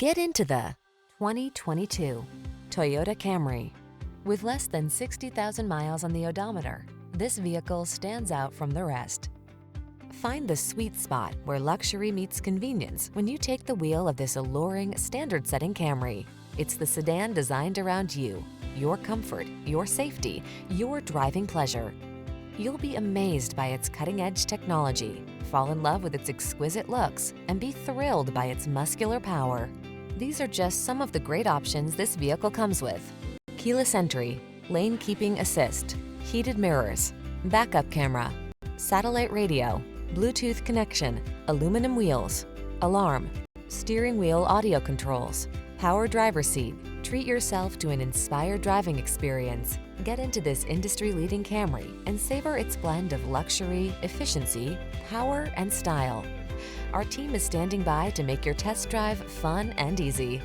Get into the 2022 Toyota Camry. With less than 60,000 miles on the odometer, this vehicle stands out from the rest. Find the sweet spot where luxury meets convenience when you take the wheel of this alluring, standard-setting Camry. It's the sedan designed around you, your comfort, your safety, your driving pleasure. You'll be amazed by its cutting-edge technology, fall in love with its exquisite looks, and be thrilled by its muscular power. These are just some of the great options this vehicle comes with: keyless entry, lane keeping assist, heated mirrors, backup camera, satellite radio, Bluetooth connection, aluminum wheels, alarm, steering wheel audio controls, power driver seat. Treat yourself to an inspired driving experience. Get into this industry-leading Camry and savor its blend of luxury, efficiency, power, and style. Our team is standing by to make your test drive fun and easy.